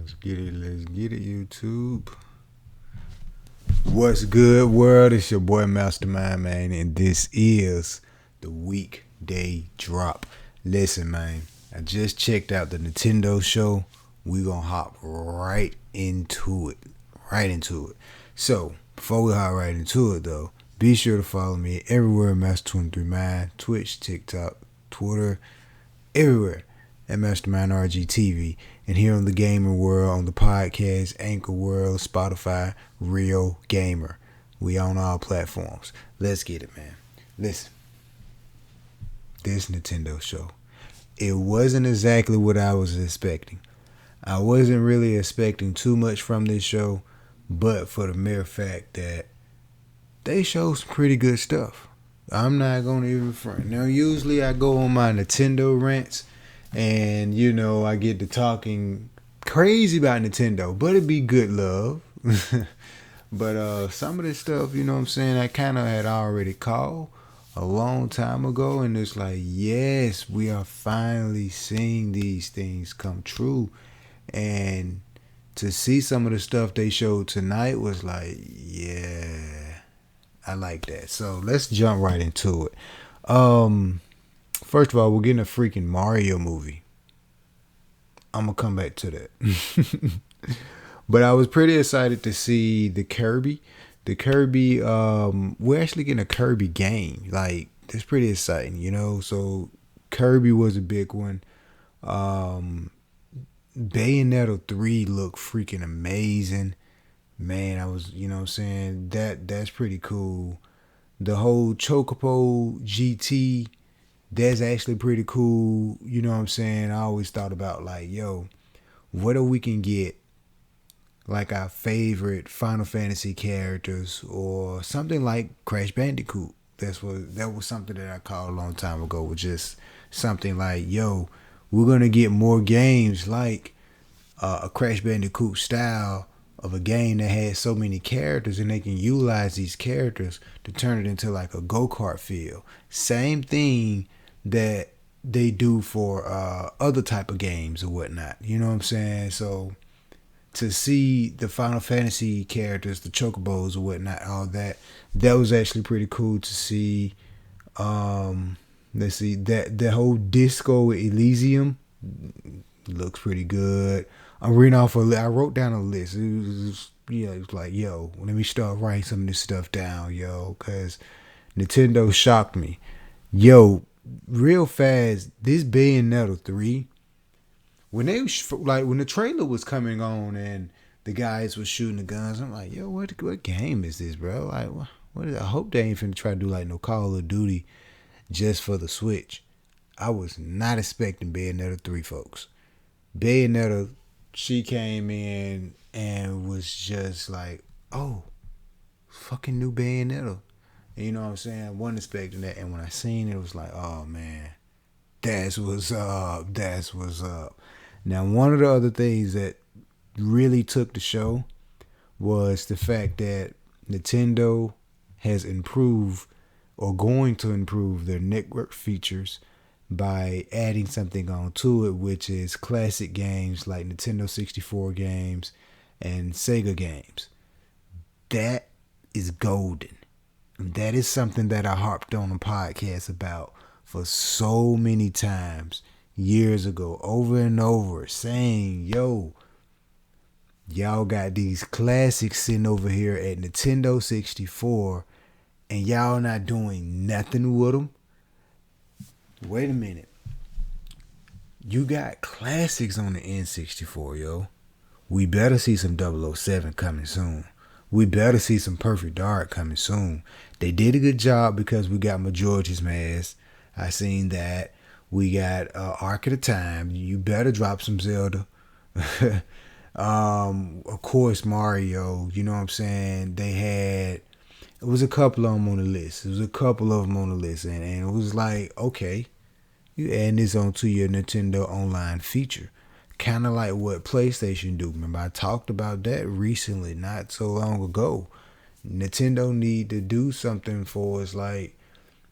Let's get it, YouTube. What's good, world? It's your boy Mastermind, man, and this is the weekday drop. Listen, man, I just checked out the Nintendo show. We gonna hop right into it. So, before we hop right into it, though, be sure to follow me everywhere, Master239, Twitch, TikTok, Twitter, everywhere at Mastermind RG TV, and here on the Gamer World, on the podcast, Anchor World, Spotify, Real Gamer. We on all platforms. Let's get it, man. Listen, this Nintendo show, it wasn't exactly what I was expecting. I wasn't really expecting too much from this show, but for the mere fact that they show some pretty good stuff. I'm not going to even front. Now, usually I go on my Nintendo rants, and, you know, I get to talking crazy about Nintendo, but it be good love. But some of this stuff, you know what I'm saying, I kind of had already called a long time ago, and it's like, yes, we are finally seeing these things come true. And to see some of the stuff they showed tonight was like, yeah, I like that. So let's jump right into it. First of all, we're getting a freaking Mario movie. I'm going to come back to that. But I was pretty excited to see the Kirby. We're actually getting a Kirby game. Like, that's pretty exciting, you know? So, Kirby was a big one. Bayonetta 3 looked freaking amazing. Man, I was, you know what I'm saying? That's pretty cool. The whole Chocobo GT, that's actually pretty cool. You know what I'm saying? I always thought about, like, yo, what if we can get like our favorite Final Fantasy characters or something like Crash Bandicoot? That was something that I called a long time ago, with just something like, yo, we're going to get more games like a Crash Bandicoot style of a game that has so many characters, and they can utilize these characters to turn it into like a go-kart feel. Same thing that they do for other type of games or whatnot. You know what I'm saying? So to see the Final Fantasy characters, the Chocobos or whatnot, all that was actually pretty cool to see. Let's see, that whole Disco Elysium looks pretty good. I'm reading off I wrote down a list. It was like, yo, let me start writing some of this stuff down, yo, because Nintendo shocked me. Yo, real fast, this Bayonetta 3, when the trailer was coming on and the guys were shooting the guns, I'm like, yo, what game is this, bro? Like, I hope they ain't finna try to do like no Call of Duty just for the Switch. I was not expecting Bayonetta 3, folks. Bayonetta, she came in and was just like, oh, fucking new Bayonetta. And you know what I'm saying? I wasn't expecting that. And when I seen it, it was like, oh, man, that's what's up. That's what's up. Now, one of the other things that really took the show was the fact that Nintendo has improved or going to improve their network features by adding something onto it, which is classic games like Nintendo 64 games and Sega games. That is golden. That is something that I harped on a podcast about for so many times years ago, over and over, saying, yo, y'all got these classics sitting over here at Nintendo 64 and y'all not doing nothing with them. Wait a minute. You got classics on the N64, yo. We better see some 007 coming soon. We better see some Perfect Dark coming soon. They did a good job because we got Majora's Mask. I seen that. We got Ark of the Time. You better drop some Zelda. Of course, Mario. You know what I'm saying? It was a couple of them on the list. And it was like, okay, you add this onto your Nintendo Online feature. Kind of like what PlayStation do. Remember, I talked about that recently, not so long ago. Nintendo need to do something for us, like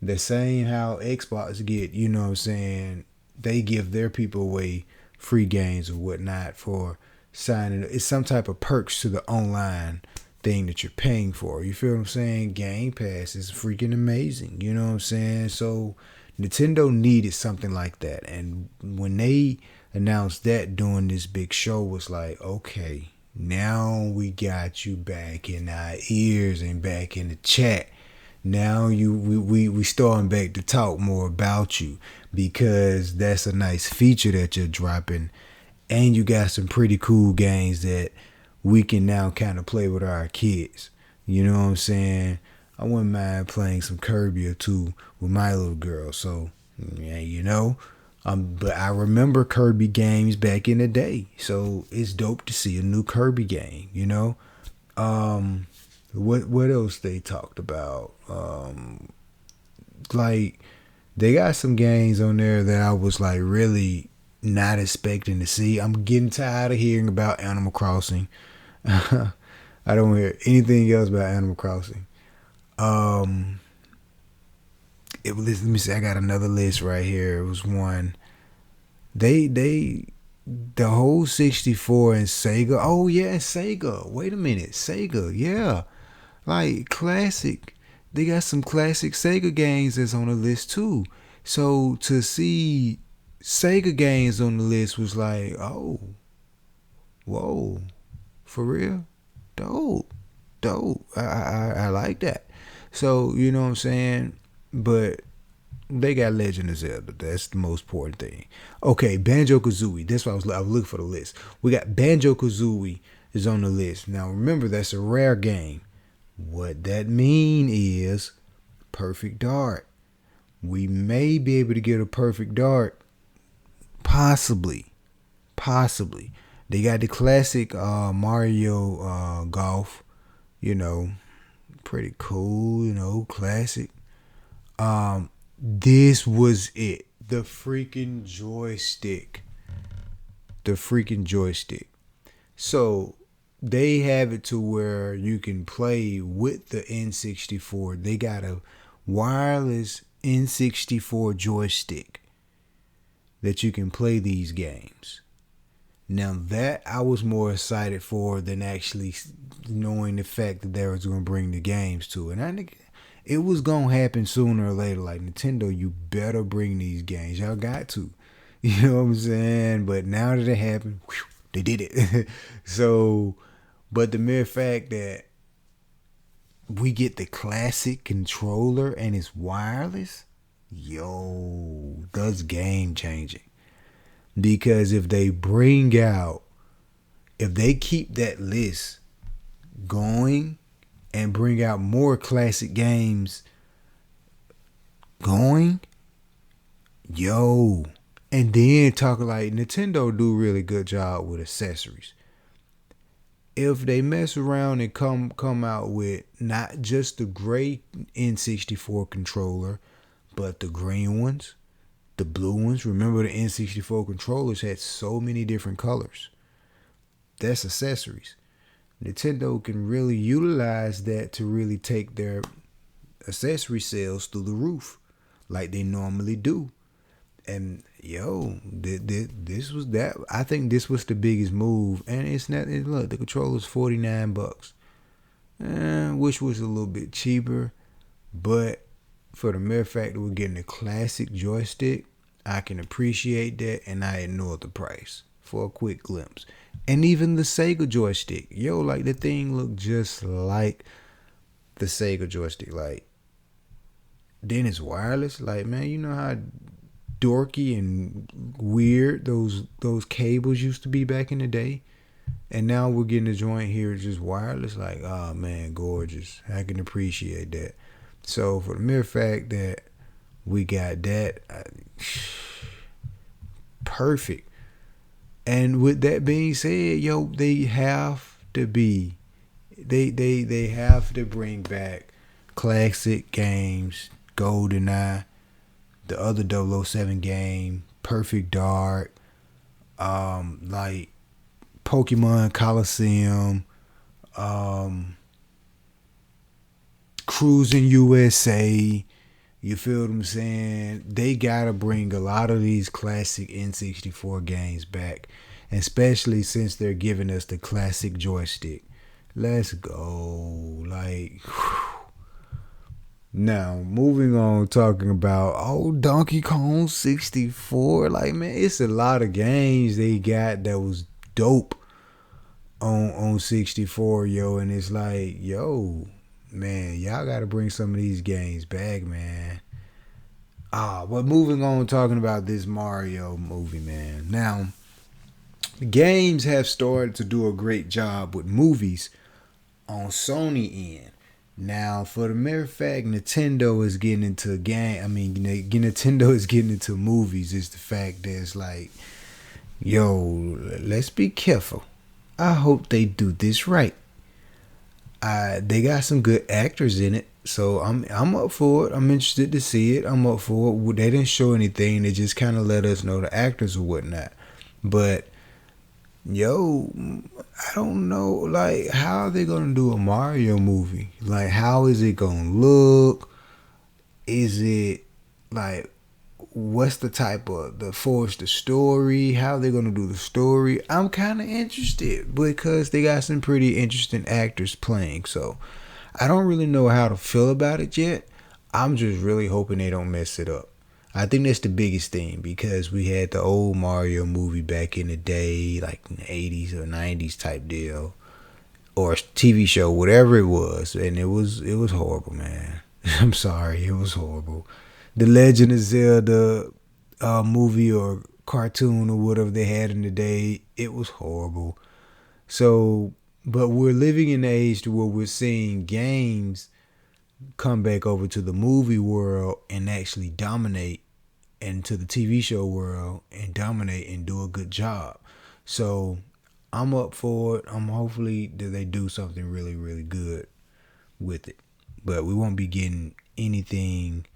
the same how Xbox get, you know what I'm saying, they give their people away free games or whatnot for signing. It's some type of perks to the online thing that you're paying for. You feel what I'm saying? Game Pass is freaking amazing. You know what I'm saying? So Nintendo needed something like that. And when they announced that during this big show, was like, okay, now we got you back in our ears and back in the chat. Now we starting back to talk more about you, because that's a nice feature that you're dropping, and you got some pretty cool games that we can now kind of play with our kids. You know what I'm saying? I wouldn't mind playing some Kirby or two with my little girl. So yeah, you know. But I remember Kirby games back in the day, so it's dope to see a new Kirby game. You know. What else they talked about? Like they got some games on there that I was like really not expecting to see. I'm getting tired of hearing about Animal Crossing. I don't hear anything else about Animal Crossing. Let me see. I got another list right here. It was one. The whole 64 and Sega. Oh yeah, and Sega. Wait a minute, Sega. Yeah, like classic. They got some classic Sega games that's on the list too. So to see Sega games on the list was like, oh, whoa, for real, dope. I like that. So you know what I'm saying, but they got Legend of Zelda. That's the most important thing. Okay, Banjo-Kazooie. That's why I was looking for the list. We got Banjo-Kazooie is on the list. Now remember, that's a rare game. What that mean is Perfect Dark. We may be able to get a Perfect Dark. Possibly. They got the classic Mario Golf. You know, pretty cool. You know, classic. This was it. The freaking joystick. So they have it to where you can play with the N64. They got a wireless N64 joystick that you can play these games. Now that I was more excited for than actually knowing the fact that they was going to bring the games to it. And I think it was going to happen sooner or later. Like, Nintendo, you better bring these games. Y'all got to. You know what I'm saying? But now that it happened, whew, they did it. So, but the mere fact that we get the classic controller and it's wireless, yo, that's game changing. Because if they keep that list going and bring out more classic games going, yo, and then talk like Nintendo do really good job with accessories. If they mess around and come out with not just the gray N64 controller, but the green ones, the blue ones. Remember, the N64 controllers had so many different colors. That's accessories. Nintendo can really utilize that to really take their accessory sales through the roof, like they normally do. And yo, this was that. I think this was the biggest move. And it's not. Look, the controller's $49, which was a little bit cheaper, but for the mere fact that we're getting a classic joystick, I can appreciate that, and I ignore the price for a quick glimpse. And even the Sega joystick, yo, like the thing looked just like the Sega joystick. Like, then it's wireless. Like, man, you know how dorky and weird those cables used to be back in the day, and now we're getting a joint here just wireless. Like, oh man, gorgeous. I can appreciate that. So for the mere fact that we got that, perfect. And with that being said, yo, they have to bring back classic games, GoldenEye, the other 007 game, Perfect Dark, like Pokemon Coliseum, Cruising USA. You feel what I'm saying? They gotta bring a lot of these classic N64 games back. especially since they're giving us the classic joystick. Let's go. Like, whew. Now, moving on, talking about Donkey Kong 64. Like, man, it's a lot of games they got that was dope on 64, yo. And it's like, yo, man, y'all got to bring some of these games back, man. But moving on, talking about this Mario movie, man. Now, games have started to do a great job with movies on Sony end. Now, for the mere fact Nintendo is getting into game, I mean, Nintendo is getting into movies. Is the fact that it's like, yo, let's be careful. I hope they do this right. They got some good actors in it, so I'm up for it. I'm interested to see it. I'm up for it. They didn't show anything. They just kind of let us know the actors or whatnot. But yo, I don't know, like, how are they gonna do a Mario movie? Like, how is it gonna look? Is it like, what's the type of the story? How are they gonna do the story? I'm kind of interested because they got some pretty interesting actors playing. So I don't really know how to feel about it yet. I'm just really hoping they don't mess it up. I think that's the biggest thing because we had the old Mario movie back in the day, like in the 80s or 90s type deal, or TV show, whatever it was, and it was horrible, man. I'm sorry, it was horrible. The Legend of Zelda movie or cartoon or whatever they had in the day, it was horrible. So, but we're living in an age where we're seeing games come back over to the movie world and actually dominate, and to the TV show world and dominate and do a good job. So I'm up for it. I'm hopefully that they do something really, really good with it. But we won't be getting anything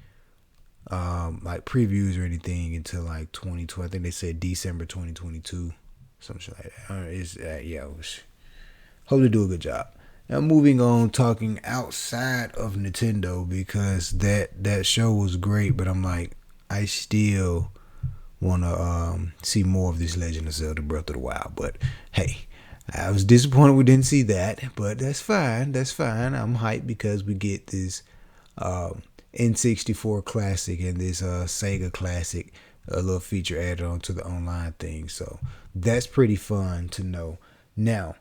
like previews or anything until like 2020. I think they said December 2022, something like that. Hope they do a good job. Now moving on, talking outside of Nintendo, because that show was great, but I'm like, I still want to see more of this Legend of Zelda Breath of the Wild. But hey, I was disappointed we didn't see that, but that's fine. That's fine. I'm hyped because we get this N64 classic and this Sega classic, a little feature added on to the online thing. So that's pretty fun to know. Now,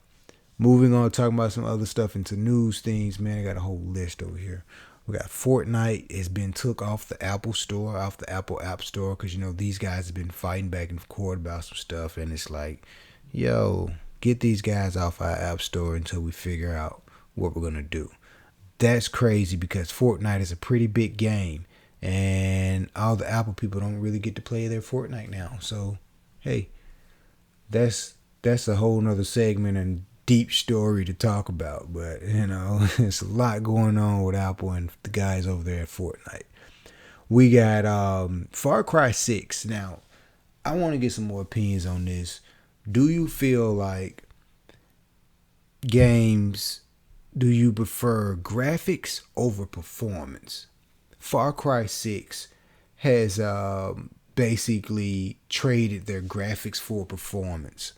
moving on, talking about some other stuff into news things, man, I got a whole list over here. We got Fortnite has been took off the Apple Store, off the Apple App Store, because, you know, these guys have been fighting back and forth about some stuff, and it's like, yo, get these guys off our App Store until we figure out what we're going to do. That's crazy because Fortnite is a pretty big game, and all the Apple people don't really get to play their Fortnite now. So, hey, that's a whole nother segment and deep story to talk about, but you know, it's a lot going on with Apple and the guys over there at Fortnite. We got Far Cry 6. Now, I want to get some more opinions on this. Do you feel like games, do you prefer graphics over performance? Far Cry 6 has basically traded their graphics for performance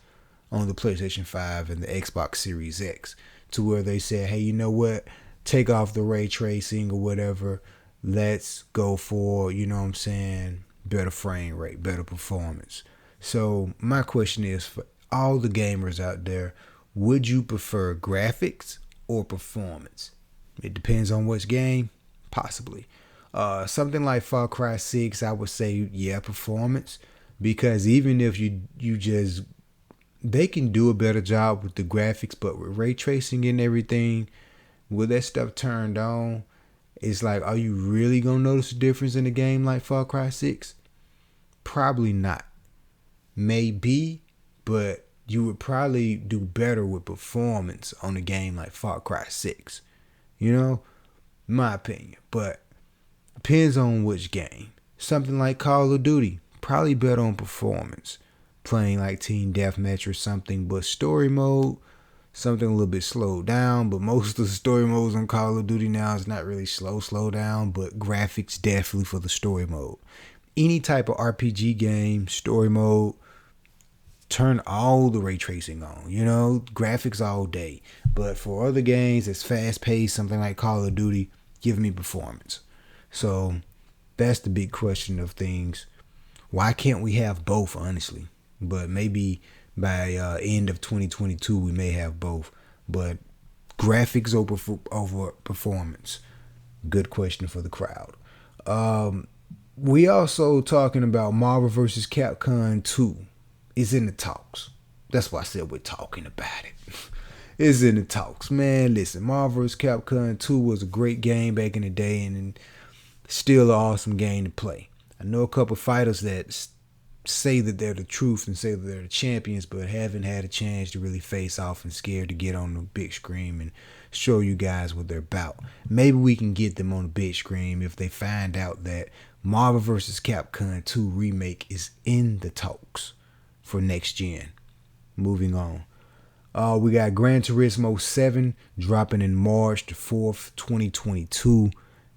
on the PlayStation 5 and the Xbox Series X, to where they said, hey, you know what? Take off the ray tracing or whatever. Let's go for, you know what I'm saying, better frame rate, better performance. So my question is, for all the gamers out there, would you prefer graphics or performance? It depends on which game, possibly. Something like Far Cry 6, I would say, yeah, performance. Because even if you just, they can do a better job with the graphics, but with ray tracing and everything, with that stuff turned on, it's like, are you really going to notice a difference in a game like Far Cry 6? Probably not. Maybe, but you would probably do better with performance on a game like Far Cry 6. You know, my opinion. But depends on which game. Something like Call of Duty, probably better on performance. Playing like Team Deathmatch or something, but story mode, something a little bit slowed down. But most of the story modes on Call of Duty now is not really slow down, but graphics definitely for the story mode. Any type of RPG game, story mode, turn all the ray tracing on, graphics all day. But for other games that's fast paced, something like Call of Duty, give me performance. So that's the big question of things. Why can't we have both, honestly? But maybe by end of 2022 we may have both. But graphics over performance. Good question for the crowd. We also talking about Marvel vs. Capcom 2. It's in the talks. That's why I said we're talking about it. It's in the talks. Man, listen, Marvel vs. Capcom 2 was a great game back in the day and still an awesome game to play. I know a couple fighters that say that they're the truth and say that they're the champions, but haven't had a chance to really face off and scared to get on the big screen and show you guys what they're about. Maybe we can get them on the big screen if they find out that Marvel vs. Capcom 2 remake is in the talks for next gen. Moving on. We got Gran Turismo 7 dropping in March the 4th, 2022.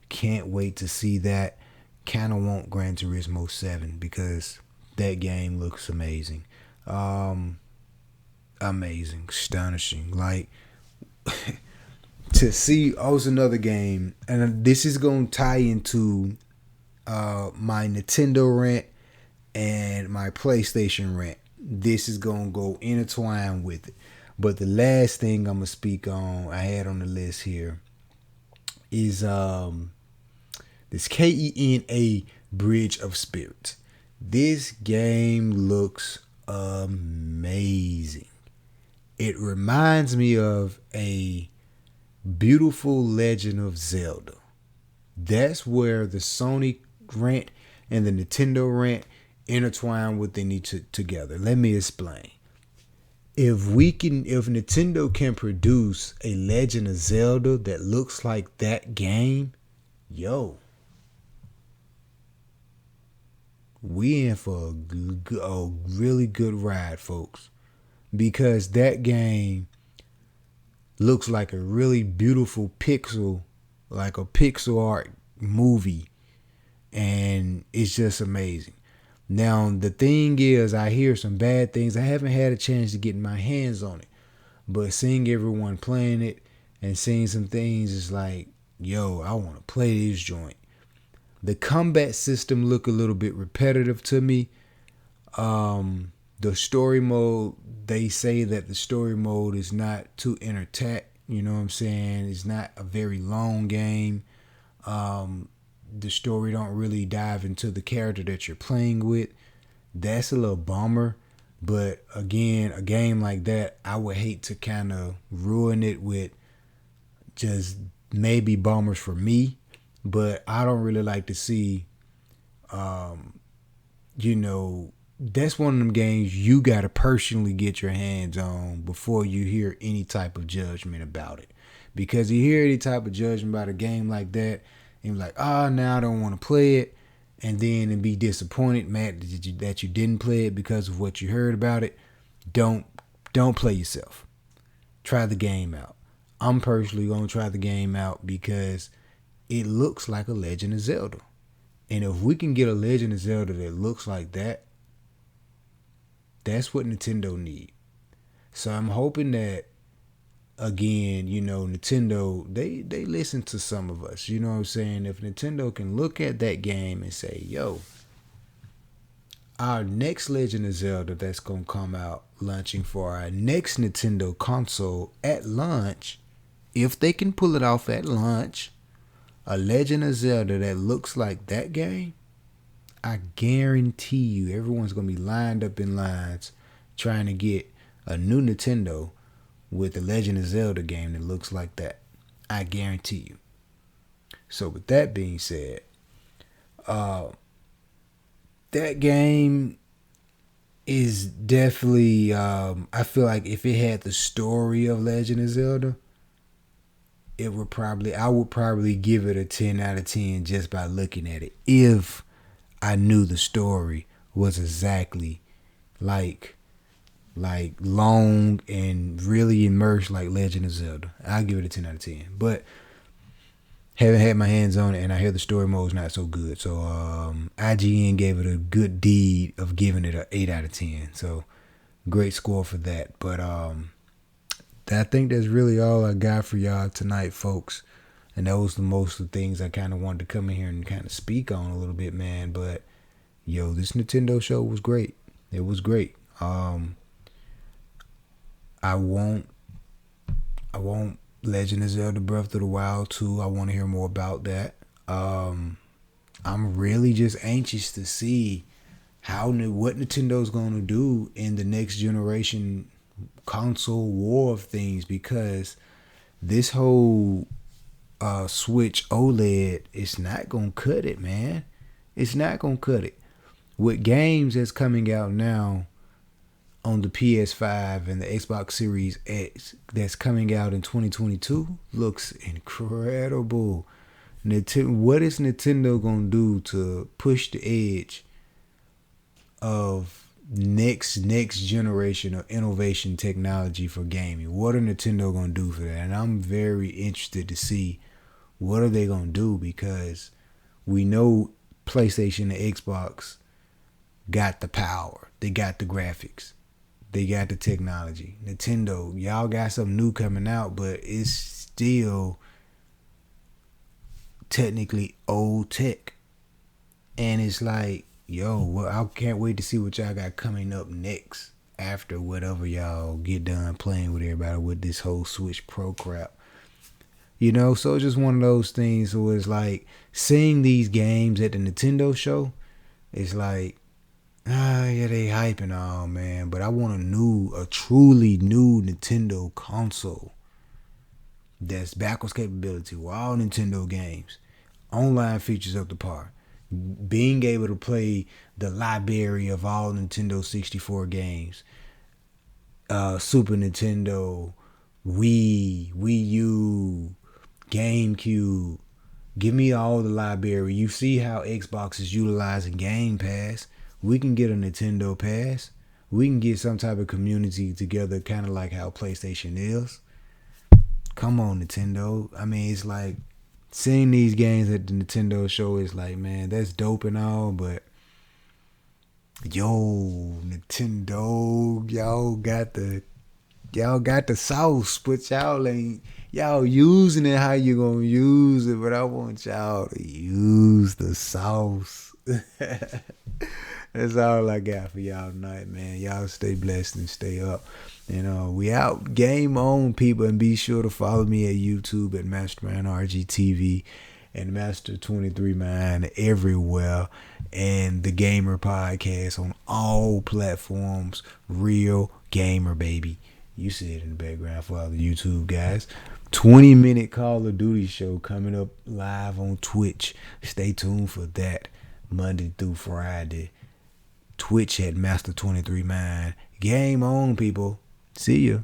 Can't wait to see that. Kind of want Gran Turismo 7 because that game looks amazing. Amazing. Astonishing. Like, to see, also another game, and this is going to tie into my Nintendo rant and my PlayStation rant. This is going to go intertwined with it. But the last thing I'm going to speak on, I had on the list here, is this KENA Bridge of Spirits. This game looks amazing. It reminds me of a beautiful Legend of Zelda. That's where the Sony rant and the Nintendo rant intertwine within each together. Let me explain. If Nintendo can produce a Legend of Zelda that looks like that game, we in for a really good ride, folks. Because that game looks like a really beautiful pixel, like a pixel art movie. And it's just amazing. Now, the thing is, I hear some bad things. I haven't had a chance to get my hands on it. But seeing everyone playing it and seeing some things is like, I want to play this joint. The combat system look a little bit repetitive to me. The story mode, they say that the story mode is not too intricate. You know what I'm saying? It's not a very long game. The story don't really dive into the character that you're playing with. That's a little bummer. But again, a game like that, I would hate to kind of ruin it with just maybe bummers for me. But I don't really like to see, that's one of them games you got to personally get your hands on before you hear any type of judgment about it. Because you hear any type of judgment about a game like that, and you're like, now I don't want to play it. And then be disappointed, mad that you didn't play it because of what you heard about it. Don't play yourself. Try the game out. I'm personally going to try the game out because it looks like a Legend of Zelda. And if we can get a Legend of Zelda that looks like that, that's what Nintendo need. So I'm hoping that, again, Nintendo, they listen to some of us. You know what I'm saying? If Nintendo can look at that game and say, our next Legend of Zelda that's going to come out launching for our next Nintendo console at launch, if they can pull it off at launch, a Legend of Zelda that looks like that game, I guarantee you everyone's going to be lined up in lines trying to get a new Nintendo with a Legend of Zelda game that looks like that. I guarantee you. So with that being said, that game is definitely, I feel like if it had the story of Legend of Zelda, I would probably give it a 10 out of 10 just by looking at it. If I knew the story was exactly like long and really immersed like Legend of Zelda, I'll give it a 10 out of 10. But haven't had my hands on it, and I hear the story mode's not so good. So IGN gave it a good deed of giving it an 8 out of 10. So Great score for that. But I think that's really all I got for y'all tonight, folks. And that was the most of the things I kind of wanted to come in here and kind of speak on a little bit, man. But yo, this Nintendo show was great. It was great. I want Legend of Zelda Breath of the Wild 2. I want to hear more about that. I'm really just anxious to see what Nintendo's going to do in the next generation console war of things, because this whole Switch OLED is not going to cut it, man. It's not going to cut it. With games that's coming out now on the PS5 and the Xbox Series X that's coming out in 2022 looks incredible. What is Nintendo going to do to push the edge of next generation of innovation technology for gaming? What are Nintendo going to do for that? And I'm very interested to see what are they going to do, because we know PlayStation and Xbox got the power. They got the graphics. They got the technology. Nintendo, y'all got something new coming out, but it's still technically old tech. And it's like, yo, well, I can't wait to see what y'all got coming up next after whatever y'all get done playing with everybody with this whole Switch Pro crap. You know, so it's just one of those things where it's like seeing these games at the Nintendo show, it's like, yeah, they hyping all, man. But I want a truly new Nintendo console that's backwards capability with all Nintendo games, online features up to par, being able to play the library of all Nintendo 64 games, Super Nintendo, Wii U, GameCube. Give me all the library. You see how Xbox is utilizing Game Pass. We can get a Nintendo Pass. We can get some type of community together, kind of like how PlayStation is. Come on, Nintendo. I mean, it's like seeing these games at the Nintendo show is like, man, that's dope and all, but yo, Nintendo, y'all got the sauce, but y'all using it how you gonna use it, but I want y'all to use the sauce. That's all I got for y'all tonight, man. Y'all stay blessed and stay up. We out. Game on, people, and be sure to follow me at YouTube at MastermanRGTV and Master23Man everywhere, and the Gamer Podcast on all platforms. Real gamer, baby. You see it in the background for all the YouTube guys. 20-minute Call of Duty show coming up live on Twitch. Stay tuned for that Monday through Friday. Twitch at Master23Man. Game on, people. See ya.